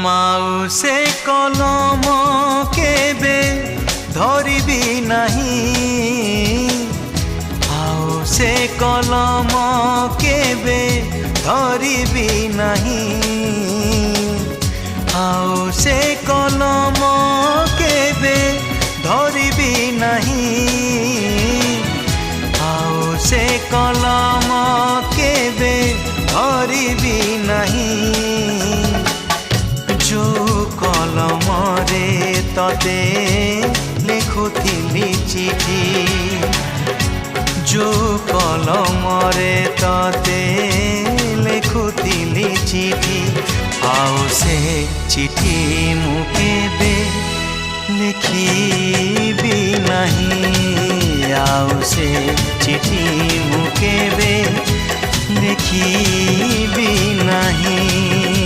ମାଉସେ କଲମ କେବେ ଧରିବି ନାହିଁ, ଆଉ ସେ କଲମ କେବେ ଧରିବି ନାହିଁ, ଆଉ ସେ କଲମ କେବେ ଧରିବି ନାହିଁ, ଆଉ ସେ କଲମ କେବେ ଧରିବି ନାହିଁ। जो कलमरे तते लिखुथिली चिठी, जो कलमरे तते लिखुथिली चिठी, आउ से चिठी मु केबे लिखिबी नहीं, आउ से चिठी मु केबे लिखिबी नहीं।